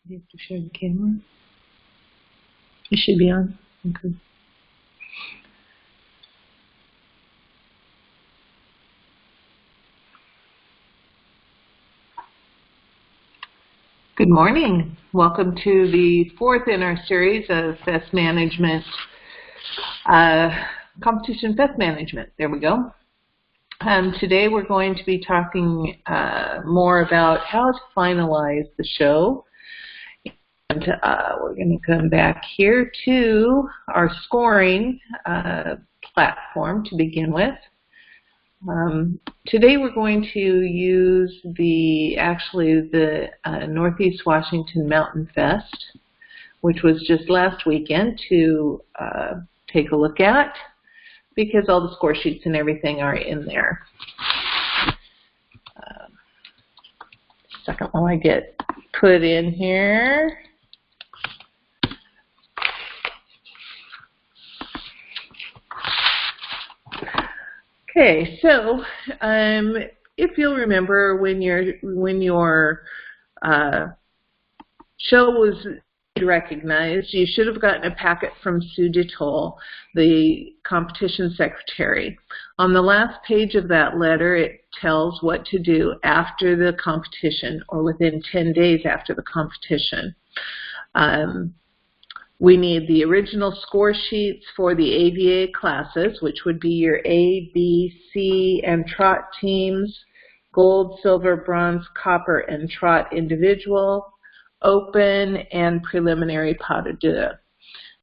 You have to share the camera. It should be on. Okay. Good morning. Welcome to the fourth in our series of Fest Management, Competition Fest Management. There we go. Today we're going to be talking more about how to finalize the show. And we're going to come back here to our scoring platform to begin with. Today we're going to use the Northeast Washington Mountain Fest, which was just last weekend, to take a look at, because all the score sheets and everything are in there. Second while I get put in here. Okay, so if you'll remember, when your show was recognized, you should have gotten a packet from Sue DeToll, the competition secretary. On the last page of that letter, it tells what to do after the competition, or within 10 days after the competition. We need the original score sheets for the AVA classes, which would be your A, B, C, and trot teams, gold, silver, bronze, copper, and trot individual, open, and preliminary pas de deux.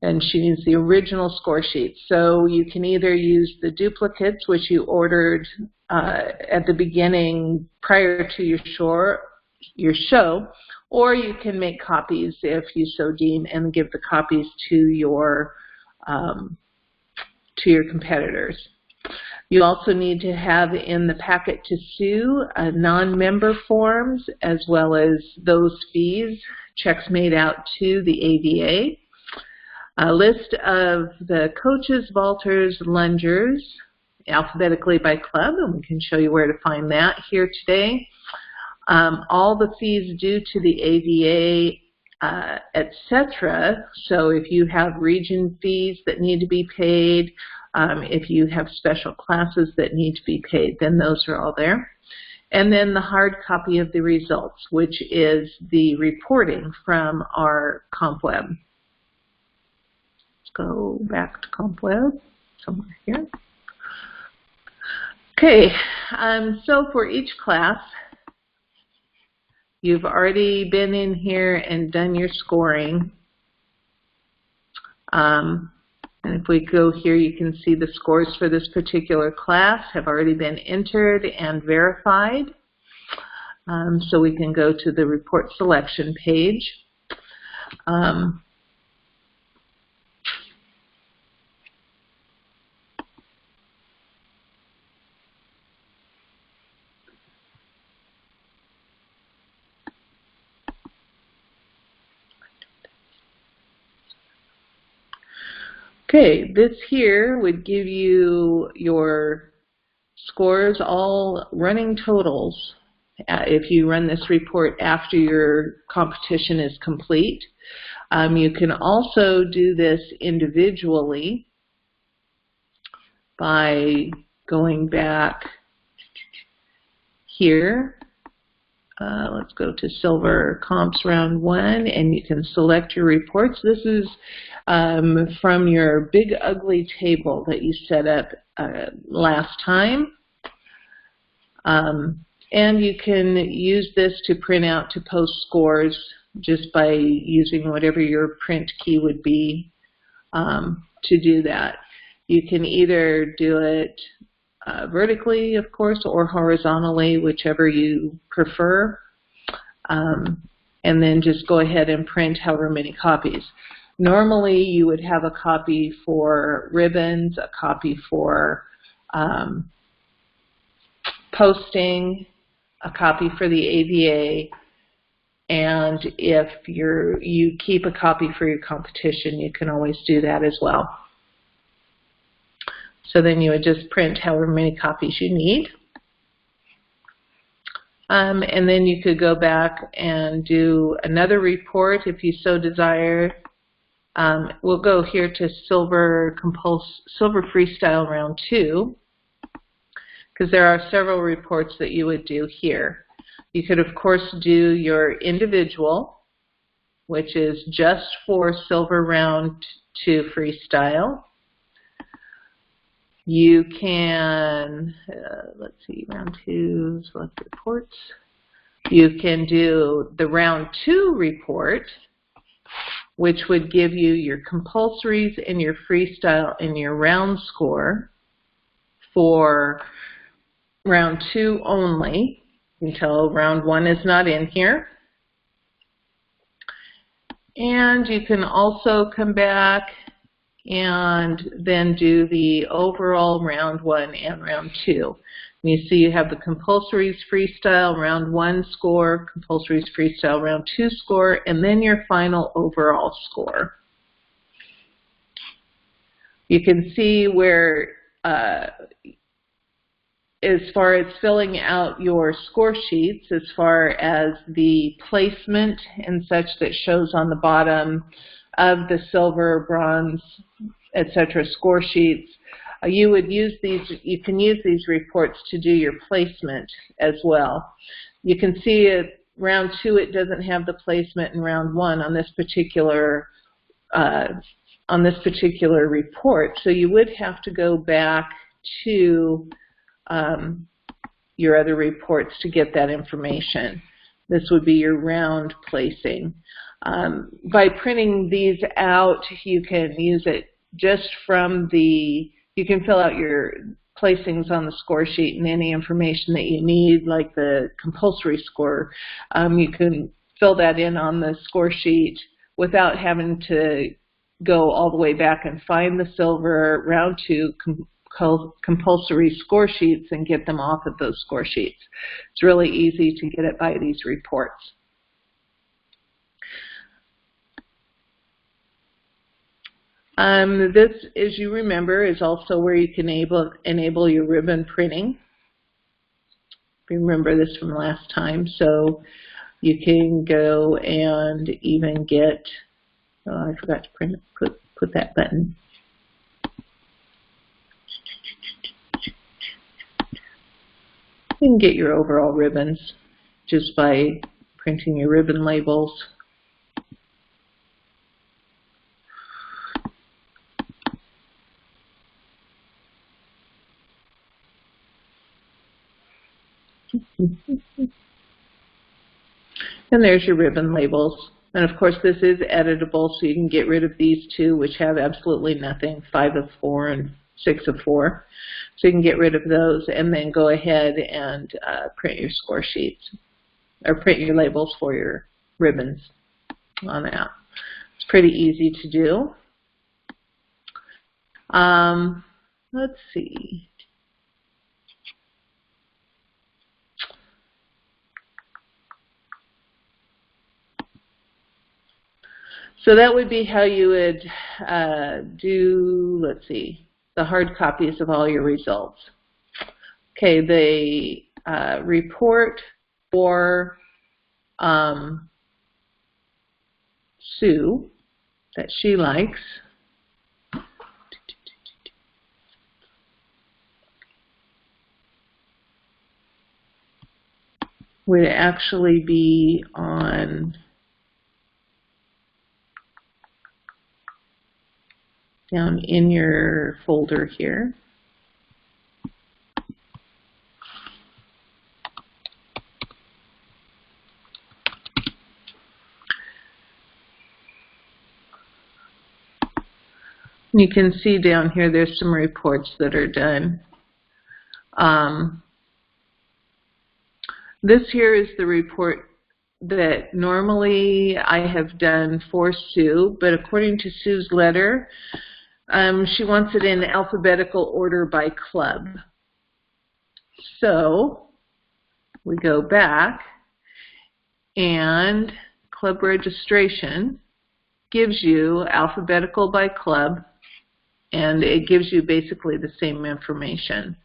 And she needs the original score sheets. So you can either use the duplicates, which you ordered at the beginning prior to your show, or you can make copies if you so deem and give the copies to your competitors. You also need to have in the packet to Sue non-member forms, as well as those fees, checks made out to the AVA, a list of the coaches, vaulters, lungers, alphabetically by club, and we can show you where to find that here today. All the fees due to the AVA, etc. So if you have region fees that need to be paid, if you have special classes that need to be paid, then those are all there. And then the hard copy of the results, which is the reporting from our CompWeb. Let's go back to CompWeb, somewhere here. Okay, so for each class, you've already been in here and done your scoring. And if we go here, you can see the scores for this particular class have already been entered and verified. So we can go to the report selection page. Okay, this here would give you your scores, all running totals, if you run this report after your competition is complete. You can also do this individually by going back here. Let's go to Silver Comps Round 1, and you can select your reports. This is from your big ugly table that you set up last time. And you can use this to print out to post scores just by using whatever your print key would be to do that. You can either do it vertically, of course, or horizontally, whichever you prefer, and then just go ahead and print however many copies. Normally, you would have a copy for ribbons, a copy for posting, a copy for the AVA, and if you keep a copy for your competition, you can always do that as well. So then you would just print however many copies you need. And then you could go back and do another report if you so desire. We'll go here to Silver Freestyle Round 2, because there are several reports that you would do here. You could, of course, do your individual, which is just for Silver Round 2 Freestyle. You can, let's see, Round 2, select reports. You can do the Round 2 report, which would give you your compulsories and your freestyle and your round score for Round 2 only, until Round 1 is not in here. And you can also come back and then do the overall Round 1 and Round 2. You see you have the compulsories freestyle Round 1 score, compulsories freestyle Round 2 score, and then your final overall score. You can see where, as far as filling out your score sheets, as far as the placement and such that shows on the bottom of the silver, bronze, etc. score sheets, you would use these. You can use these reports to do your placement as well. You can see it Round 2. It doesn't have the placement in Round 1 on this particular report. So you would have to go back to your other reports to get that information. This would be your round placing. By printing these out, you can use it just from the, you can fill out your placings on the score sheet and any information that you need, like the compulsory score. You can fill that in on the score sheet without having to go all the way back and find the silver Round 2 compulsory score sheets and get them off of those score sheets. It's really easy to get it by these reports. This, as you remember, is also where you can enable your ribbon printing. Remember this from last time, so you can go and even get, oh, I forgot to put that button. You can get your overall ribbons just by printing your ribbon labels. And there's your ribbon labels. And of course this is editable, so you can get rid of these two, which have absolutely nothing, 5 of 4 and 6 of 4. So you can get rid of those and then go ahead and print your score sheets, or print your labels for your ribbons on that. It's pretty easy to do. Let's see. So that would be how you would do, let's see, the hard copies of all your results. Okay, the report for Sue that she likes would actually be on down in your folder here. You can see down here there's some reports that are done. This here is the report that normally I have done for Sue, but according to Sue's letter, she wants it in alphabetical order by club. So we go back, and club registration gives you alphabetical by club, and it gives you basically the same information.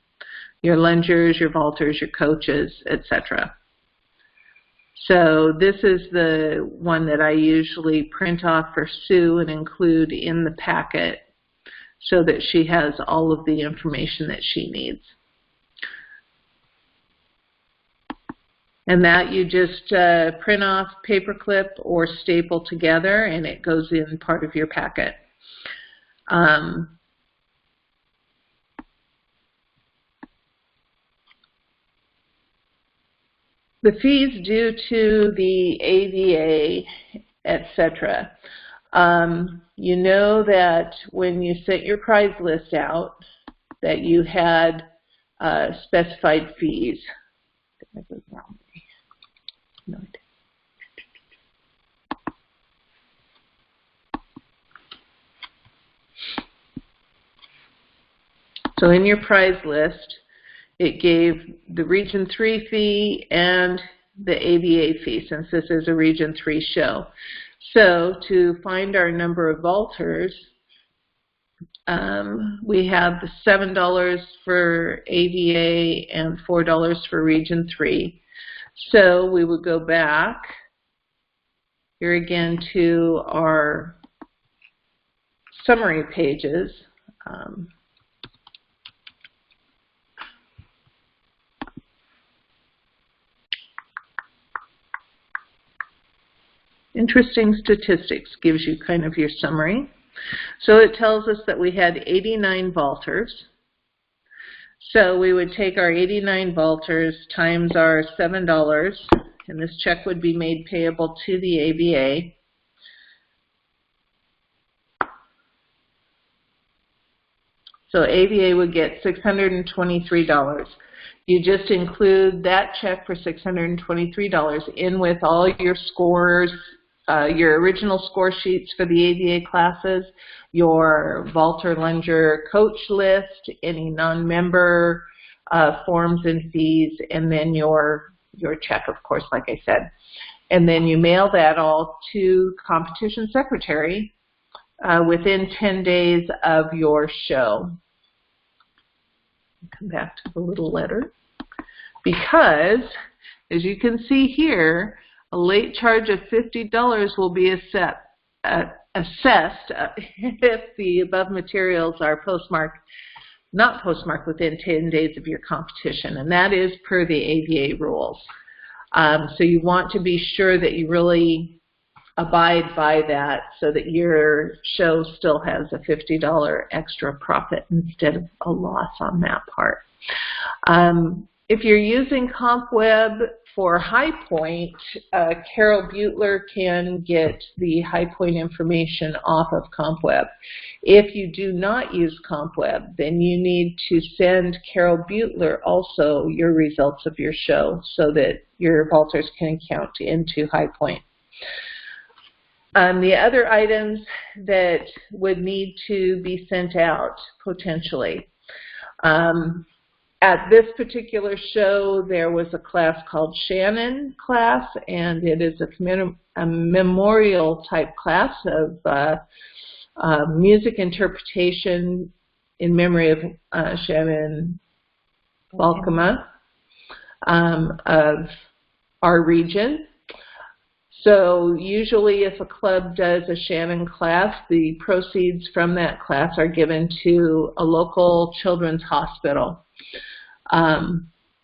Your lungers, your vaulters, your coaches, etc. So this is the one that I usually print off for Sue and include in the packet so that she has all of the information that she needs. And that you just print off, paperclip, or staple together, and it goes in part of your packet. The fees due to the AVA, etc. You know that when you sent your prize list out, that you had specified fees. No, I didn't. So in your prize list, it gave the Region 3 fee and the AVA fee, since this is a Region 3 show. So to find our number of vaulters, we have the $7 for AVA and $4 for Region 3. So we would go back here again to our summary pages. Interesting Statistics gives you kind of your summary. So it tells us that we had 89 vaulters. So we would take our 89 vaulters times our $7, and this check would be made payable to the AVA. So AVA would get $623. You just include that check for $623 in with all your scores, your original score sheets for the AVA classes, your vaulter lunger coach list, any non-member forms and fees, and then your check, of course, like I said. And then you mail that all to competition secretary within 10 days of your show. Come back to the little letter. Because, as you can see here, a late charge of $50 will be assessed if the above materials are not postmarked within 10 days of your competition, and that is per the AVA rules. So you want to be sure that you really abide by that so that your show still has a $50 extra profit instead of a loss on that part. If you're using CompWeb for HighPoint, Carol Butler can get the HighPoint information off of CompWeb. If you do not use CompWeb, then you need to send Carol Butler also your results of your show so that your vaulters can count into HighPoint. The other items that would need to be sent out potentially. At this particular show, there was a class called Shannon class, and it is a memorial type class of music interpretation in memory of Shannon Balkema of our region. So usually if a club does a Shannon class, the proceeds from that class are given to a local children's hospital.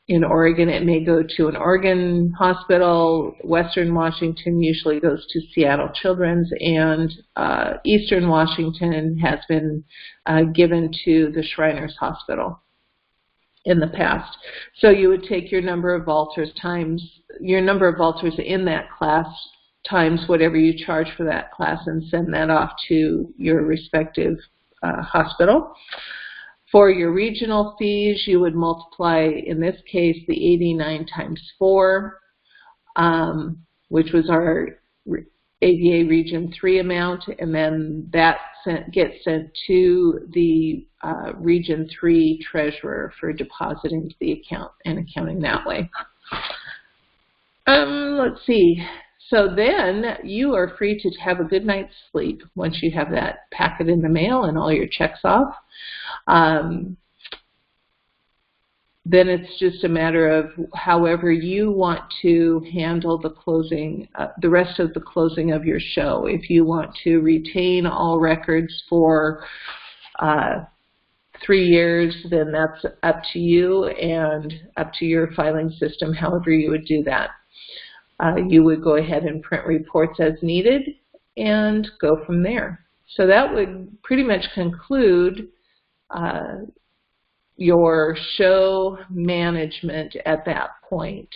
In Oregon, it may go to an Oregon hospital. Western Washington usually goes to Seattle Children's, and Eastern Washington has been given to the Shriners Hospital in the past. So you would take your number of vaulters times your number of vaulters in that class times whatever you charge for that class and send that off to your respective hospital. For your regional fees, you would multiply, in this case, the 89 times 4, which was our AVA Region 3 amount, and then that gets sent to the Region 3 treasurer for deposit into the account and accounting that way. Let's see. So then you are free to have a good night's sleep once you have that packet in the mail and all your checks off. then it's just a matter of however you want to handle the closing, the rest of the closing of your show. If you want to retain all records for 3 years, then that's up to you and up to your filing system, however you would do that. You would go ahead and print reports as needed and go from there. So that would pretty much conclude your show management at that point.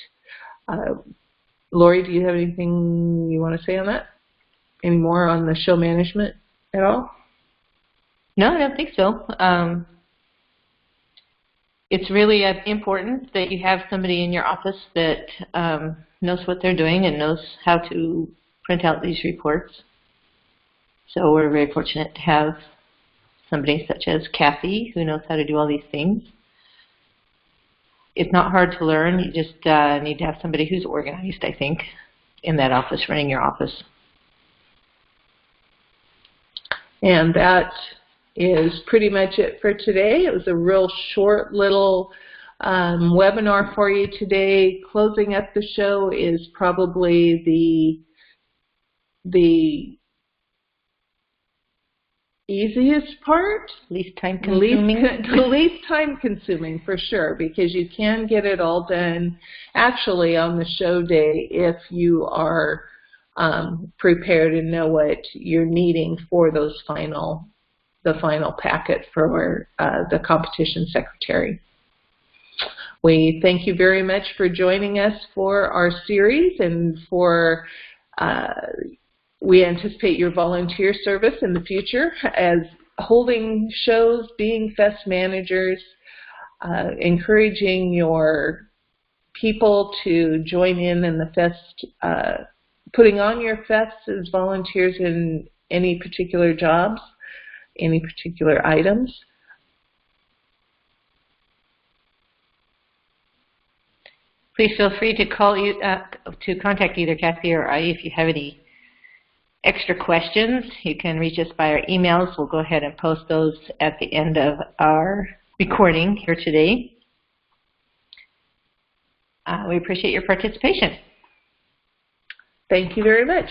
Lori, do you have anything you want to say on that? Any more on the show management at all? No, I don't think so. It's really important that you have somebody in your office that knows what they're doing and knows how to print out these reports. So we're very fortunate to have somebody such as Kathy who knows how to do all these things. It's not hard to learn. You just need to have somebody who's organized, I think, in that office, running your office. And that is pretty much it for today. It was a real short little webinar for you today. Closing up the show is probably the easiest part. Least time consuming. Least time consuming for sure, because you can get it all done actually on the show day if you are prepared and know what you're needing for the final packet for the competition secretary. We thank you very much for joining us for our series, and for we anticipate your volunteer service in the future as holding shows, being fest managers, encouraging your people to join in the fest, putting on your fests as volunteers in any particular jobs, any particular items. Please feel free to to contact either Kathy or I if you have any extra questions. You can reach us by our emails. We'll go ahead and post those at the end of our recording here today. We appreciate your participation. Thank you very much.